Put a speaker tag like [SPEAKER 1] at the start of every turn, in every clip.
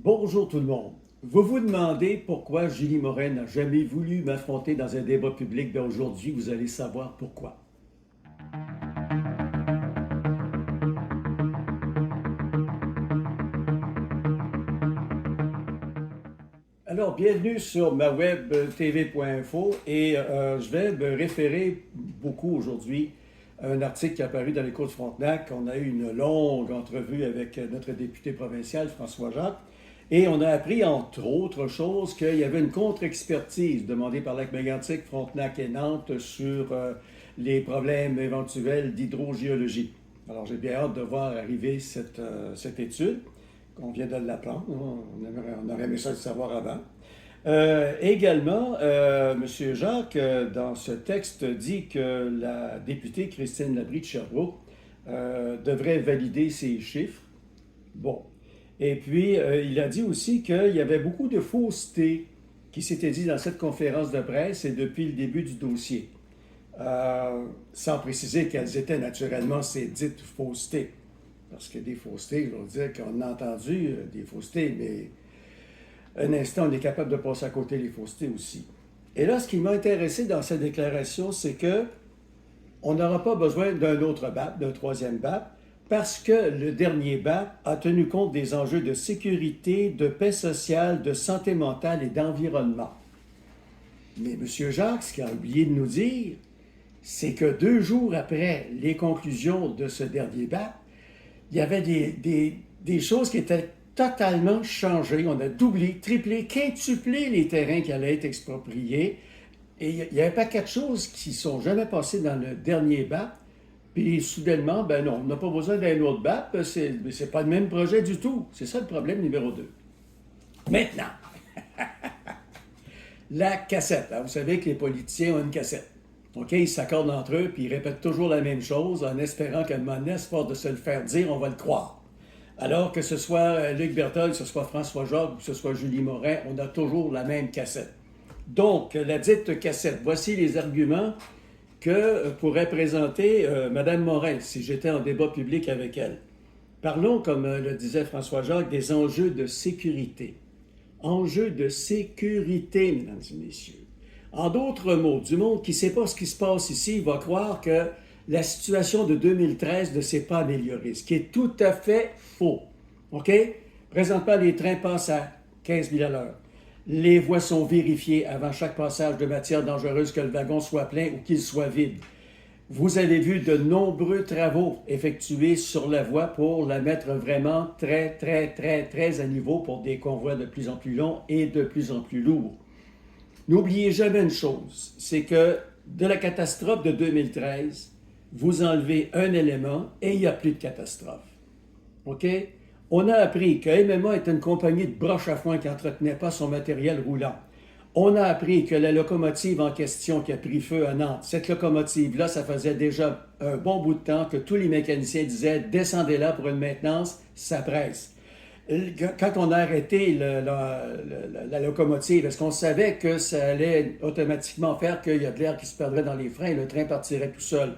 [SPEAKER 1] Bonjour tout le monde. Vous vous demandez pourquoi Julie Morin n'a jamais voulu m'affronter dans un débat public. Bien aujourd'hui, vous allez savoir pourquoi. Alors, bienvenue sur ma web tv.info et je vais me référer beaucoup aujourd'hui à un article qui est apparu dans l'Écho de Frontenac. On a eu une longue entrevue avec notre député provincial, François Jacques, et on a appris, entre autres choses, qu'il y avait une contre-expertise demandée par Lac-Mégantic, Frontenac et Nantes sur les problèmes éventuels d'hydrogéologie. Alors, j'ai bien hâte de voir arriver cette étude. On vient de l'apprendre. On aurait aimé ça le savoir avant. Également, M. Jacques, dans ce texte, dit que la députée Christine Labrie de Sherbrooke devrait valider ces chiffres. Bon. Et puis, il a dit aussi qu'il y avait beaucoup de faussetés qui s'étaient dites dans cette conférence de presse et depuis le début du dossier. Sans préciser quelles étaient naturellement ces dites faussetés. Parce que des faussetés, je veux dire qu'on a entendu des faussetés, mais un instant, on est capable de passer à côté des faussetés aussi. Et là, ce qui m'a intéressé dans cette déclaration, c'est que on n'aura pas besoin d'un autre BAP, d'un troisième BAP, parce que le dernier BAP a tenu compte des enjeux de sécurité, de paix sociale, de santé mentale et d'environnement. Mais M. Jacques, ce qu'il a oublié de nous dire, c'est que 2 jours après les conclusions de ce dernier BAP, il y avait des choses qui étaient totalement changées. On a doublé, triplé, quintuplé les terrains qui allaient être expropriés. Et il y a un paquet de choses qui ne sont jamais passées dans le dernier BAP. Puis soudainement, ben non, on n'a pas besoin d'un autre BAP. C'est pas le même projet du tout. C'est ça le problème numéro 2. Maintenant, la cassette. Alors, vous savez que les politiciens ont une cassette. OK, ils s'accordent entre eux, puis ils répètent toujours la même chose en espérant qu'à un moment donné, à force de se le faire dire, on va le croire. Alors que ce soit Luc Berthold, que ce soit François Jacques, ou que ce soit Julie Morin, on a toujours la même cassette. Donc, la dite cassette, voici les arguments que pourrait présenter Mme Morin si j'étais en débat public avec elle. Parlons, comme le disait François Jacques, des enjeux de sécurité. Enjeux de sécurité, mesdames et messieurs. En d'autres mots, du monde qui ne sait pas ce qui se passe ici va croire que la situation de 2013 ne s'est pas améliorée, ce qui est tout à fait faux. OK? Présentement, les trains passent à 15 000 à l'heure. Les voies sont vérifiées avant chaque passage de matière dangereuse, que le wagon soit plein ou qu'il soit vide. Vous avez vu de nombreux travaux effectués sur la voie pour la mettre vraiment très à niveau pour des convois de plus en plus longs et de plus en plus lourds. N'oubliez jamais une chose, c'est que de la catastrophe de 2013, vous enlevez un élément et il n'y a plus de catastrophe. OK? On a appris que MMA était une compagnie de broche à foin qui n'entretenait pas son matériel roulant. On a appris que la locomotive en question qui a pris feu à Nantes, cette locomotive-là, ça faisait déjà un bon bout de temps que tous les mécaniciens disaient « Descendez-la pour une maintenance, ça presse ». Quand on a arrêté la locomotive, est-ce qu'on savait que ça allait automatiquement faire qu'il y a de l'air qui se perdrait dans les freins et le train partirait tout seul?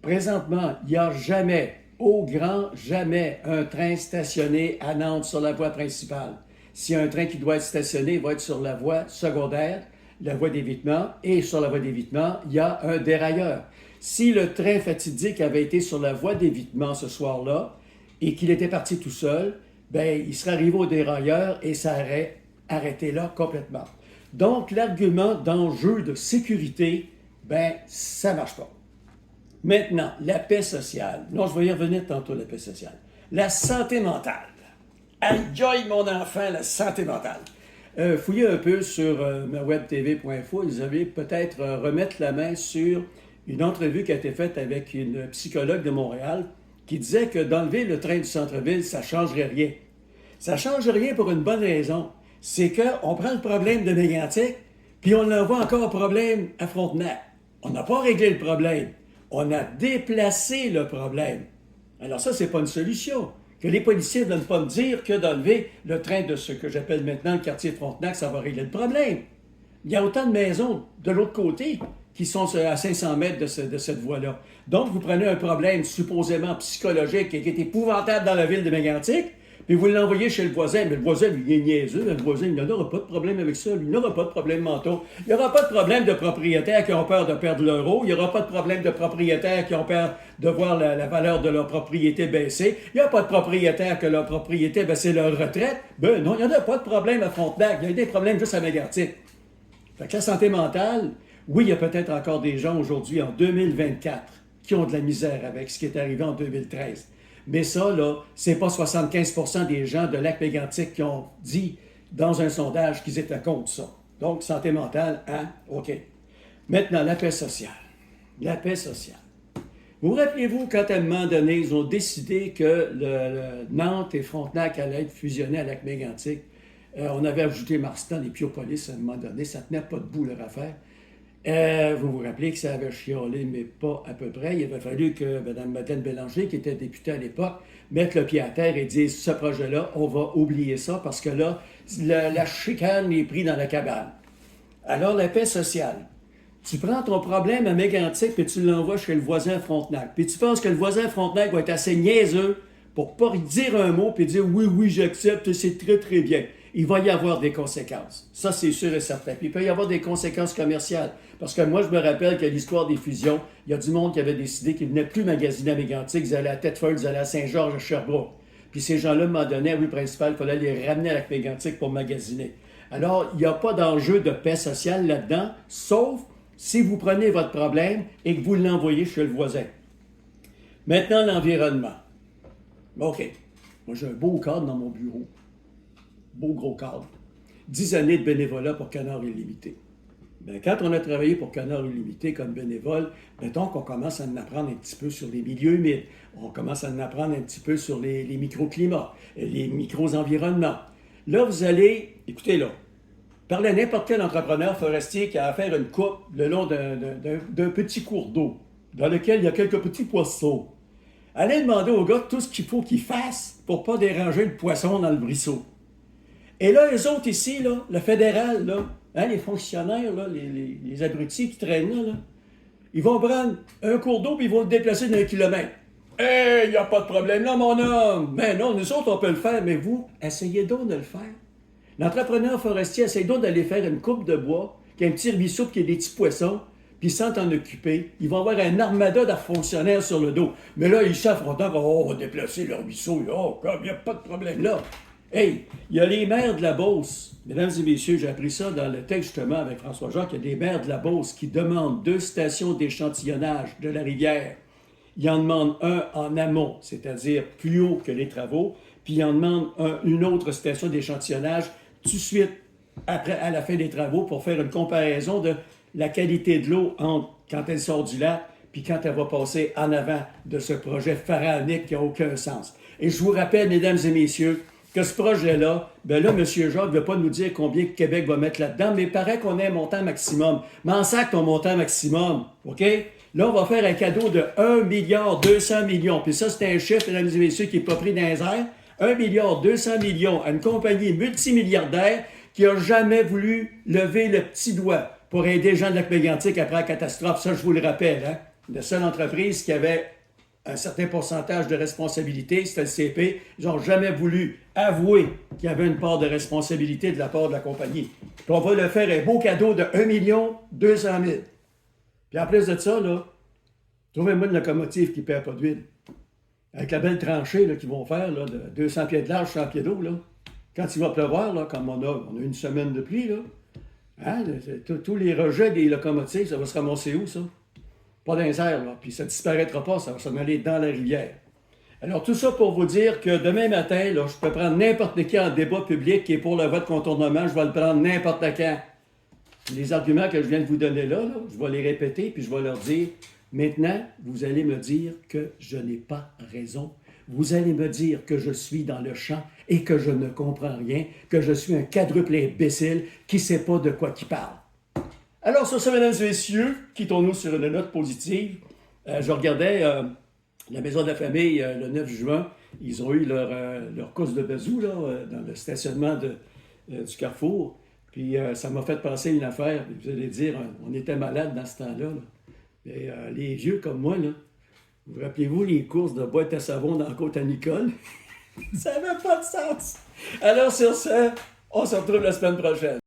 [SPEAKER 1] Présentement, il n'y a jamais, au grand jamais, un train stationné à Nantes sur la voie principale. S'il y a un train qui doit être stationné, il va être sur la voie secondaire, la voie d'évitement, et sur la voie d'évitement, il y a un dérailleur. Si le train fatidique avait été sur la voie d'évitement ce soir-là et qu'il était parti tout seul, ben, il serait arrivé au dérailleur et ça aurait arrêté là complètement. Donc, l'argument d'enjeu de sécurité, ben, ça ne marche pas. Maintenant, la paix sociale. Non, je vais y revenir tantôt, la paix sociale. La santé mentale. Enjoy, mon enfant, la santé mentale. Fouillez un peu sur ma webtv.info, vous allez peut-être remettre la main sur une entrevue qui a été faite avec une psychologue de Montréal qui disait que d'enlever le train du centre-ville, ça ne changerait rien. Ça ne change rien pour une bonne raison. C'est qu'on prend le problème de Mégantic, puis on l'envoie encore au problème à Frontenac. On n'a pas réglé le problème. On a déplacé le problème. Alors ça, c'est pas une solution. Que les policiers ne viennent pas me dire que d'enlever le train de ce que j'appelle maintenant le quartier Frontenac, ça va régler le problème. Il y a autant de maisons de l'autre côté qui sont à 500 mètres de cette voie-là. Donc, vous prenez un problème supposément psychologique qui est épouvantable dans la ville de Mégantic, puis vous l'envoyez chez le voisin, mais le voisin, lui, il est niaiseux, le voisin, il n'aura pas de problème avec ça, lui, il n'aura pas de problème mentaux. Il n'y aura pas de problème de propriétaires qui ont peur de perdre l'euro, il n'y aura pas de problème de propriétaires qui ont peur de voir la valeur de leur propriété baisser, il n'y a pas de propriétaires que leur propriété, ben, c'est leur retraite. Ben non, il n'y en a pas de problème à Frontenac, il y a des problèmes juste à Mégantic. Fait que la santé mentale, oui, il y a peut-être encore des gens aujourd'hui, en 2024, qui ont de la misère avec ce qui est arrivé en 2013. Mais ça, là, c'est pas 75% des gens de Lac-Mégantic qui ont dit dans un sondage qu'ils étaient contre ça. Donc, santé mentale, hein? OK. Maintenant, la paix sociale. La paix sociale. Vous rappelez-vous quand, à un moment donné, ils ont décidé que Nantes et Frontenac allaient être fusionnés à Lac-Mégantic? On avait ajouté Marston et Piopolis à un moment donné. Ça tenait pas debout, leur affaire. Vous vous rappelez que ça avait chiolé, mais pas à peu près. Il avait fallu que Mme Madeleine Bélanger, qui était députée à l'époque, mette le pied à terre et dise, ce projet-là, on va oublier ça parce que là, la chicane est prise dans la cabane. Alors, la paix sociale. Tu prends ton problème à Mégantic puis tu l'envoies chez le voisin Frontenac. Puis tu penses que le voisin Frontenac va être assez niaiseux pour pas dire un mot puis dire oui, oui, j'accepte, c'est très, très bien. Il va y avoir des conséquences. Ça, c'est sûr et certain. Puis il peut y avoir des conséquences commerciales. Parce que moi, je me rappelle qu'à l'histoire des fusions, il y a du monde qui avait décidé qu'ils ne venaient plus magasiner à Mégantic, ils allaient à Thetford, ils allaient à Saint-Georges, à Sherbrooke. Puis ces gens-là, à un moment donné, à rue principale, il fallait les ramener à Lac-Mégantic pour magasiner. Alors, il n'y a pas d'enjeu de paix sociale là-dedans, sauf si vous prenez votre problème et que vous l'envoyez chez le voisin. Maintenant, l'environnement. OK. Moi, j'ai un beau cadre dans mon bureau. Beau gros cadre. 10 années de bénévolat pour Canard Illimité. Bien, quand on a travaillé pour Canard Illimité comme bénévole, mettons qu'on commence à en apprendre un petit peu sur les milieux humides, on commence à en apprendre un petit peu sur les microclimats, les micro-environnements. Là, vous allez, écoutez là, parlez à n'importe quel entrepreneur forestier qui a à faire une coupe le long d'un petit cours d'eau, dans lequel il y a quelques petits poissons. Allez demander au gars tout ce qu'il faut qu'il fasse pour ne pas déranger le poisson dans le ruisseau. Et là, les autres ici, là, le fédéral, là, hein, les fonctionnaires, là, les abrutis qui traînent là, ils vont prendre un cours d'eau et ils vont le déplacer d'un kilomètre. Il n'y a pas de problème là, mon homme. Mais non, nous autres, on peut le faire, mais vous, essayez donc de le faire. L'entrepreneur forestier essaye donc d'aller faire une coupe de bois, qui a un petit ruisseau, qui a des petits poissons, puis sans t'en occuper, ils vont avoir un armada de fonctionnaires sur le dos. Mais là, ils s'affrontent, on va déplacer le ruisseau, il n'y a pas de problème là. Hey, il y a les maires de la Beauce. Mesdames et messieurs, j'ai appris ça dans le texte justement avec François Jacques. Il y a des maires de la Beauce qui demandent 2 stations d'échantillonnage de la rivière. Ils en demandent un en amont, c'est-à-dire plus haut que les travaux, puis ils en demandent une autre station d'échantillonnage tout de suite après, à la fin des travaux pour faire une comparaison de la qualité de l'eau quand elle sort du lac puis quand elle va passer en avant de ce projet pharaonique qui n'a aucun sens. Et je vous rappelle, mesdames et messieurs, que ce projet-là, ben là, M. Jacques ne veut pas nous dire combien Québec va mettre là-dedans, mais il paraît qu'on ait un montant maximum. Mais en sac ton montant maximum, OK? Là, on va faire un cadeau de 1,2 milliard. Puis ça, c'est un chiffre, mesdames et messieurs, qui n'est pas pris dans les airs. 1,2 milliard à une compagnie multimilliardaire qui n'a jamais voulu lever le petit doigt pour aider les gens de Lac-Mégantic après la catastrophe. Ça, je vous le rappelle. Hein? La seule entreprise qui avait un certain pourcentage de responsabilité, c'était le CP. Ils n'ont jamais voulu avouer qu'il y avait une part de responsabilité de la part de la compagnie. Puis on va leur faire un beau cadeau de 1,2 million. Puis en plus de ça, là, trouvez-moi une locomotive qui ne perd pas d'huile. Avec la belle tranchée qu'ils vont faire, là, de 200 pieds de large, 100 pieds d'eau, là. Quand il va pleuvoir, là, comme on a une semaine de pluie, là, hein, tous les rejets des locomotives, ça va se ramasser où, ça? Pas dans les airs, là. Puis ça ne disparaîtra pas, ça va s'en aller dans la rivière. Alors, tout ça pour vous dire que demain matin, là, je peux prendre n'importe qui en débat public qui est pour le vote contournement, je vais le prendre n'importe quand. Les arguments que je viens de vous donner là, je vais les répéter, puis je vais leur dire, maintenant, vous allez me dire que je n'ai pas raison. Vous allez me dire que je suis dans le champ et que je ne comprends rien, que je suis un quadruple imbécile qui ne sait pas de quoi il parle. Alors, sur ce, mesdames et messieurs, quittons-nous sur une note positive. Je regardais la Maison de la Famille le 9 juin. Ils ont eu leur course de bazou là, dans le stationnement du Carrefour. Puis ça m'a fait penser à une affaire. Vous allez dire, on était malades dans ce temps-là. Là. Mais, les vieux comme moi, là, vous rappelez-vous les courses de boîte à savon dans la Côte-à-Nicole? Ça n'avait pas de sens. Alors, sur ce, on se retrouve la semaine prochaine.